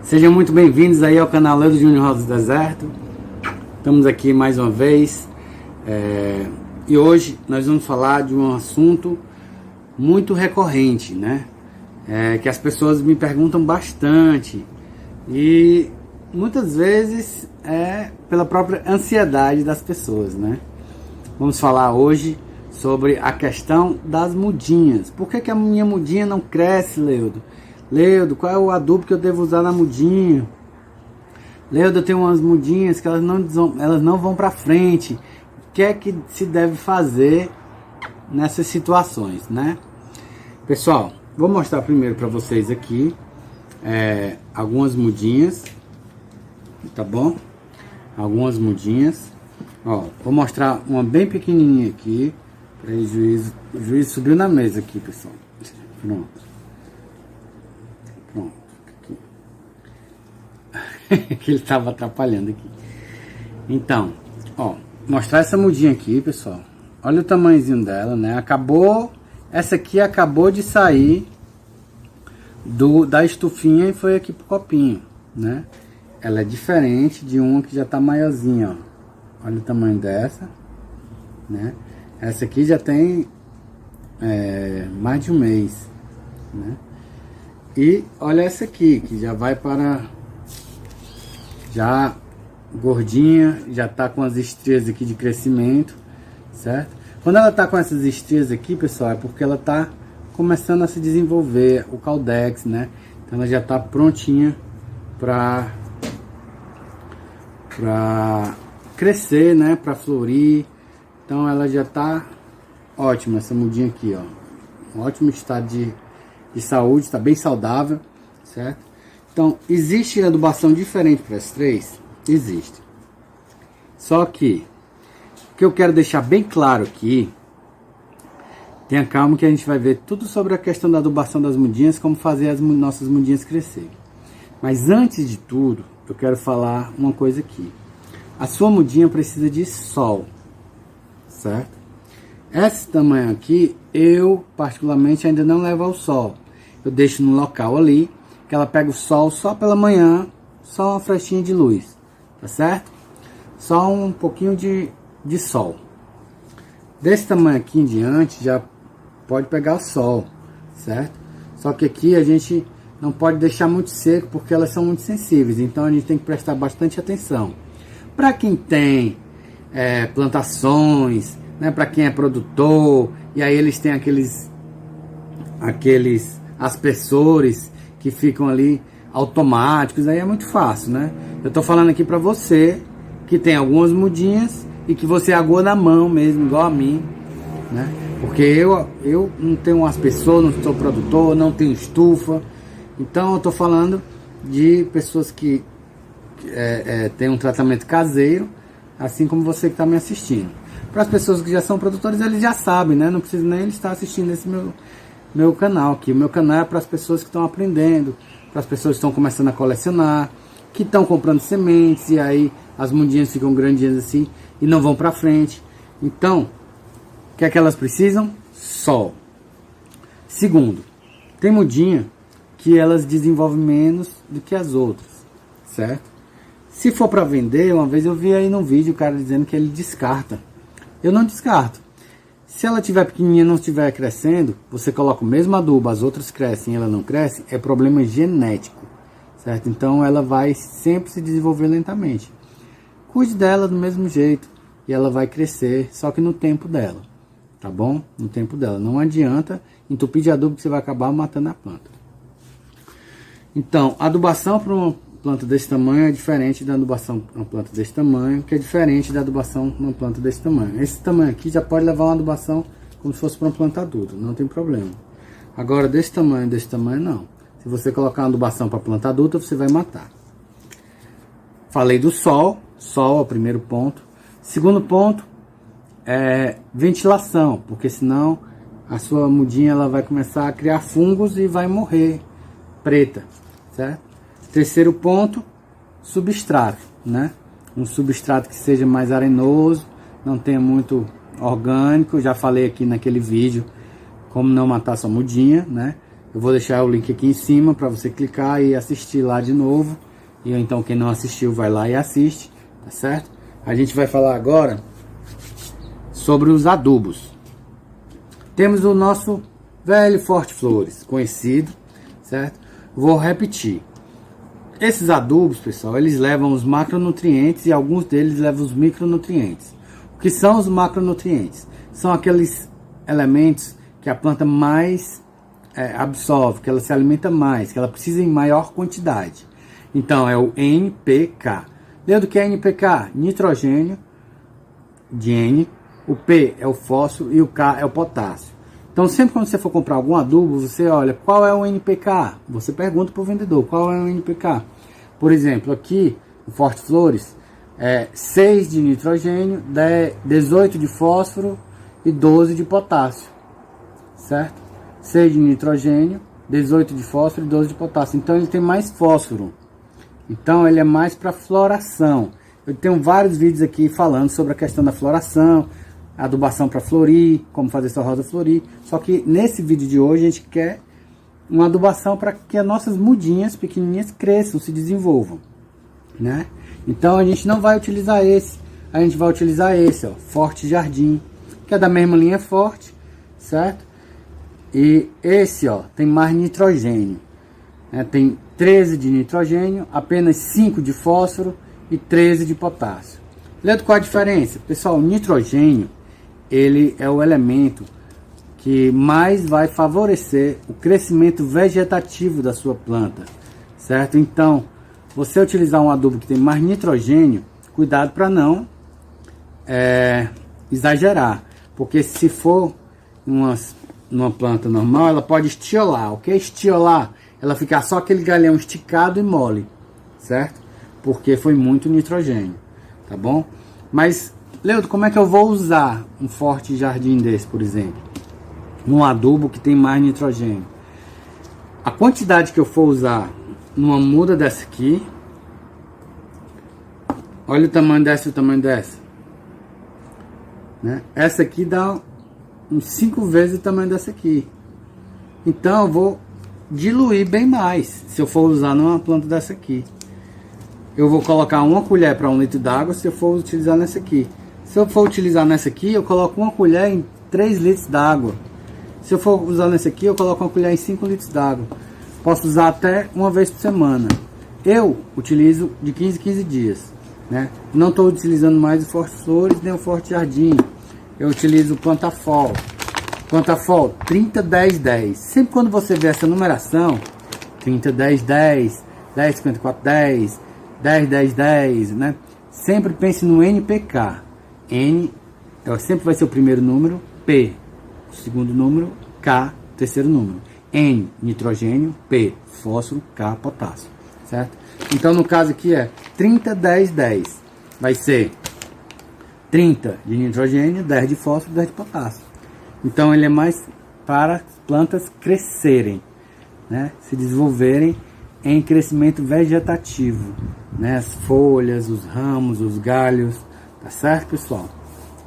Sejam muito bem-vindos aí ao canal Leudo Júnior Rosa do Deserto. Estamos aqui mais uma vez e hoje nós vamos falar de um assunto muito recorrente, né? Que as pessoas me perguntam bastante e muitas vezes é pela própria ansiedade das pessoas, né? Vamos falar hoje sobre a questão das mudinhas. Por que a minha mudinha não cresce, Leudo? Leudo, qual é o adubo que eu devo usar na mudinha? Leudo, eu tenho umas mudinhas que elas não vão para frente. O que é que se deve fazer nessas situações, né? Pessoal, vou mostrar primeiro para vocês aqui algumas mudinhas, tá bom? Algumas mudinhas. Ó, vou mostrar uma bem pequenininha aqui. Peraí, o juiz subiu na mesa aqui, pessoal. Pronto. Que ele estava atrapalhando aqui. Então, ó, mostrar essa mudinha aqui, pessoal. Olha o tamanhozinho dela, né? Essa aqui acabou de sair da estufinha e foi aqui pro copinho, né? Ela é diferente de uma que já tá maiorzinha, ó. Olha o tamanho dessa, né? Essa aqui já tem mais de um mês, né? E olha essa aqui, que já vai para... já gordinha, já tá com as estrias aqui de crescimento, certo? Quando ela tá com essas estrias aqui, pessoal, é porque ela tá começando a se desenvolver, o caudex, né? Então ela já tá prontinha para crescer, né? Para florir. Então ela já tá ótima, essa mudinha aqui, ó. Um ótimo estado de saúde, está bem saudável, certo? Então, existe adubação diferente para as três? Existe. Só que, o que eu quero deixar bem claro aqui, tenha calma que a gente vai ver tudo sobre a questão da adubação das mudinhas, como fazer as nossas mudinhas crescerem. Mas antes de tudo, eu quero falar uma coisa aqui. A sua mudinha precisa de sol, certo? Esse tamanho aqui, eu particularmente ainda não levo ao sol. Eu deixo no local ali, que ela pega o sol só pela manhã, só uma flechinha de luz, tá certo? Só um pouquinho de sol. Desse tamanho aqui em diante, já pode pegar o sol, certo? Só que aqui a gente não pode deixar muito seco, porque elas são muito sensíveis, então a gente tem que prestar bastante atenção. Para quem tem plantações, né, para quem é produtor, e aí eles têm aqueles aspersores que ficam ali automáticos, aí é muito fácil, né? Eu tô falando aqui para você que tem algumas mudinhas e que você agua na mão mesmo, igual a mim, né? Porque eu não tenho um aspersor, não sou produtor, não tenho estufa, então eu tô falando de pessoas que têm um tratamento caseiro, assim como você que está me assistindo. Para as pessoas que já são produtores, eles já sabem, né? Não precisa nem eles estar assistindo esse meu canal aqui. O meu canal é para as pessoas que estão aprendendo, para as pessoas que estão começando a colecionar, que estão comprando sementes e aí as mudinhas ficam grandinhas assim e não vão para frente. Então, o que é que elas precisam? Sol. Segundo, tem mudinha que elas desenvolvem menos do que as outras, certo? Se for para vender, uma vez eu vi aí no vídeo o cara dizendo que ele descarta. Eu não descarto. Se ela tiver pequenininha e não estiver crescendo, você coloca o mesmo adubo, as outras crescem e ela não cresce, é problema genético, certo? Então ela vai sempre se desenvolver lentamente. Cuide dela do mesmo jeito e ela vai crescer, só que no tempo dela, tá bom? No tempo dela. Não adianta entupir de adubo que você vai acabar matando a planta. Então, a adubação para uma planta desse tamanho é diferente da adubação para uma planta desse tamanho, que é diferente da adubação para uma planta desse tamanho. Esse tamanho aqui já pode levar uma adubação como se fosse para uma planta adulta, não tem problema. Agora, desse tamanho não. Se você colocar uma adubação para planta adulta, você vai matar. Falei do sol é o primeiro ponto. Segundo ponto é ventilação, porque senão a sua mudinha ela vai começar a criar fungos e vai morrer preta, certo? Terceiro ponto, substrato, né? Um substrato que seja mais arenoso, não tenha muito orgânico. Já falei aqui naquele vídeo como não matar sua mudinha, né? Eu vou deixar o link aqui em cima para você clicar e assistir lá de novo. E então quem não assistiu vai lá e assiste, tá certo? A gente vai falar agora sobre os adubos. Temos o nosso velho Forte Flores, conhecido, certo? Vou repetir. Esses adubos, pessoal, eles levam os macronutrientes e alguns deles levam os micronutrientes. O que são os macronutrientes? São aqueles elementos que a planta mais absorve, que ela se alimenta mais, que ela precisa em maior quantidade. Então é o NPK. Lembra do que é NPK? Nitrogênio de N, o P é o fósforo e o K é o potássio. Então sempre quando você for comprar algum adubo, você olha qual é o NPK. Você pergunta para o vendedor qual é o NPK. Por exemplo, aqui o Forte Flores é 6 de nitrogênio, 18 de fósforo e 12 de potássio, certo? 6 de nitrogênio, 18 de fósforo e 12 de potássio. Então ele tem mais fósforo. Então ele é mais para floração. Eu tenho vários vídeos aqui falando sobre a questão da floração, adubação para florir, como fazer sua rosa florir. Só que nesse vídeo de hoje a gente quer uma adubação para que as nossas mudinhas pequenininhas cresçam, se desenvolvam, né? Então a gente não vai utilizar esse, a gente vai utilizar esse, ó, Forte Jardim, que é da mesma linha Forte, certo? E esse, ó, tem mais nitrogênio, né? Tem 13 de nitrogênio, apenas 5 de fósforo e 13 de potássio. Lembra qual a diferença? Pessoal, o nitrogênio, ele é o elemento que mais vai favorecer o crescimento vegetativo da sua planta, certo? Então, você utilizar um adubo que tem mais nitrogênio, cuidado para não exagerar, porque se for numa planta normal, ela pode estiolar. O que é estiolar? Ela ficar só aquele galhão esticado e mole, certo? Porque foi muito nitrogênio, tá bom? Mas, Leudo, como é que eu vou usar um Forte Jardim desse, por exemplo? Um adubo que tem mais nitrogênio. A quantidade que eu for usar numa muda dessa aqui, olha o tamanho dessa e o tamanho dessa, né? Essa aqui dá uns 5 vezes o tamanho dessa aqui. Então eu vou diluir bem mais se eu for usar numa planta dessa aqui. Eu vou colocar 1 colher para 1 litro d'água se eu for utilizar nessa aqui. Se eu for utilizar nessa aqui, eu coloco 1 colher em 3 litros d'água. Se eu for usar nessa aqui, eu coloco 1 colher em 5 litros d'água. Posso usar até uma vez por semana. Eu utilizo de 15 em 15 dias, né? Não estou utilizando mais o Forte Flores nem o Forte Jardim. Eu utilizo o Plantafol. Plantafol 30, 10, 10. Sempre quando você vê essa numeração, 30, 10, 10, 10, 54, 10, 10, 10, 10, né? Sempre pense no NPK. N sempre vai ser o primeiro número, P, o segundo número, K, o terceiro número. N, nitrogênio, P, fósforo, K, potássio, certo? Então no caso aqui é 30, 10, 10. Vai ser 30 de nitrogênio, 10 de fósforo, 10 de potássio. Então ele é mais para plantas crescerem, né? Se desenvolverem em crescimento vegetativo, né? As folhas, os ramos, os galhos, tá certo, pessoal?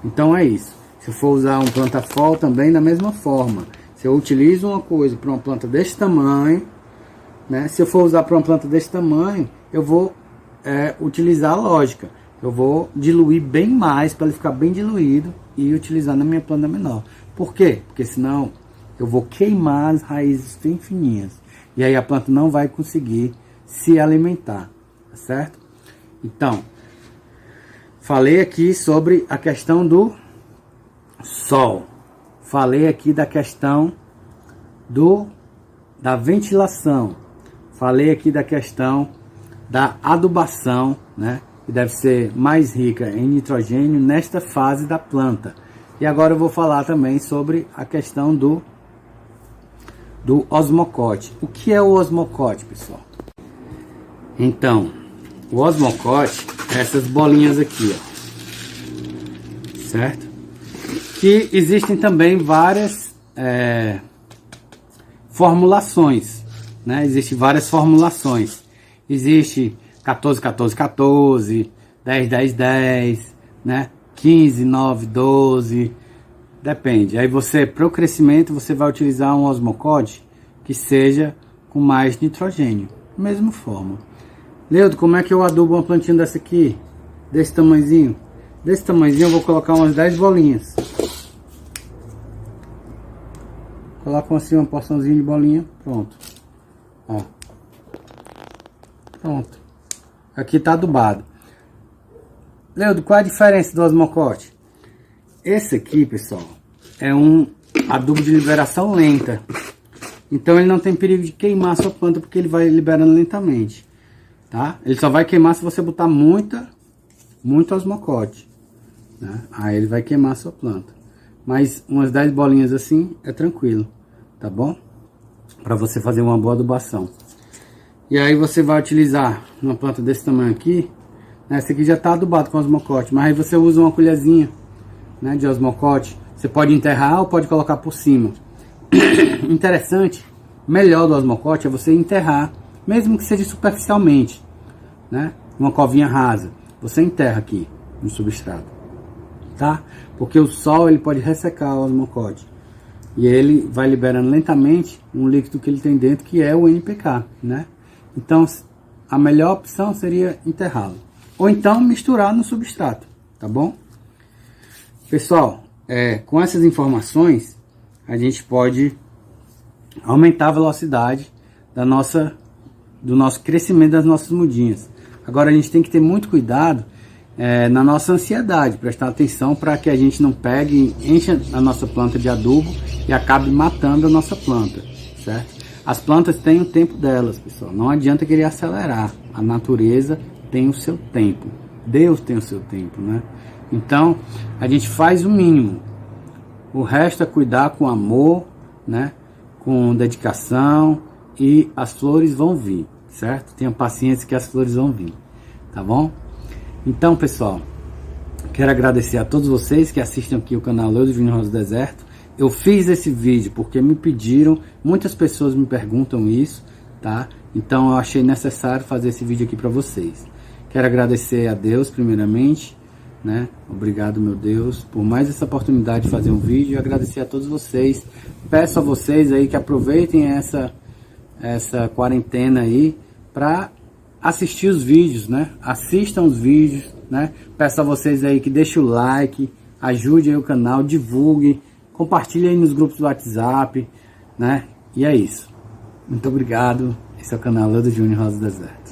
Então é isso. Se eu for usar um Plantafol também da mesma forma. Se eu utilizo uma coisa para uma planta desse tamanho, né? Se eu for usar para uma planta desse tamanho, eu vou utilizar a lógica. Eu vou diluir bem mais para ele ficar bem diluído e utilizar na minha planta menor. Por quê? Porque senão eu vou queimar as raízes bem fininhas. E aí a planta não vai conseguir se alimentar, tá certo? Então, falei aqui sobre a questão do sol. Falei aqui da questão da ventilação. Falei aqui da questão da adubação, né? Que deve ser mais rica em nitrogênio nesta fase da planta. E agora eu vou falar também sobre a questão do osmocote. O que é o osmocote, pessoal? Então, o osmocote é essas bolinhas aqui, ó, certo? Que existem também várias formulações, né? Existem várias formulações. Existe 14, 14, 14, 10, 10, 10, né? 15, 9, 12, depende. Aí você, para o crescimento, você vai utilizar um osmocote que seja com mais nitrogênio. Mesma forma. Leudo, como é que eu adubo uma plantinha dessa aqui? Desse tamanhozinho? Desse tamanhozinho eu vou colocar umas 10 bolinhas. Coloco assim uma porçãozinha de bolinha. Pronto. Ó. Pronto. Aqui tá adubado. Leudo, qual é a diferença do osmocote? Esse aqui, pessoal, é um adubo de liberação lenta. Então ele não tem perigo de queimar a sua planta, porque ele vai liberando lentamente, tá? Ele só vai queimar se você botar muito osmocote, né? Aí ele vai queimar a sua planta. Mas umas 10 bolinhas assim é tranquilo, tá bom? Para você fazer uma boa adubação. E aí você vai utilizar uma planta desse tamanho aqui, né? Esse aqui já tá adubado com osmocote, mas aí você usa uma colherzinha, né, de osmocote. Você pode enterrar ou pode colocar por cima. Interessante, melhor do osmocote é você enterrar, mesmo que seja superficialmente, né? Uma covinha rasa, você enterra aqui no substrato, tá? Porque o sol ele pode ressecar o osmocote e ele vai liberando lentamente um líquido que ele tem dentro, que é o NPK, né? Então a melhor opção seria enterrá-lo ou então misturar no substrato, tá bom? Pessoal, com essas informações a gente pode aumentar a velocidade do nosso crescimento das nossas mudinhas. Agora a gente tem que ter muito cuidado na nossa ansiedade, prestar atenção para que a gente não pegue, encha a nossa planta de adubo e acabe matando a nossa planta, certo? As plantas têm o tempo delas, pessoal, não adianta querer acelerar, a natureza tem o seu tempo, Deus tem o seu tempo, né? Então a gente faz o mínimo. O resto é cuidar com amor, né? Com dedicação, e as flores vão vir, certo? Tenha paciência que as flores vão vir, tá bom? Então, pessoal, quero agradecer a todos vocês que assistem aqui o canal Leudo Júnior Rosa do Deserto. Eu fiz esse vídeo porque me pediram, muitas pessoas me perguntam isso, tá? Então eu achei necessário fazer esse vídeo aqui para vocês. Quero agradecer a Deus primeiramente, né? Obrigado, meu Deus, por mais essa oportunidade de fazer um vídeo, e agradecer a todos vocês. Peço a vocês aí que aproveitem essa quarentena aí para assistir os vídeos, né? Assistam os vídeos, né? Peço a vocês aí que deixem o like, ajude aí o canal, divulgue, compartilhe aí nos grupos do WhatsApp, né? E é isso. Muito obrigado. Esse é o canal Leudo Júnior Rosa do Deserto.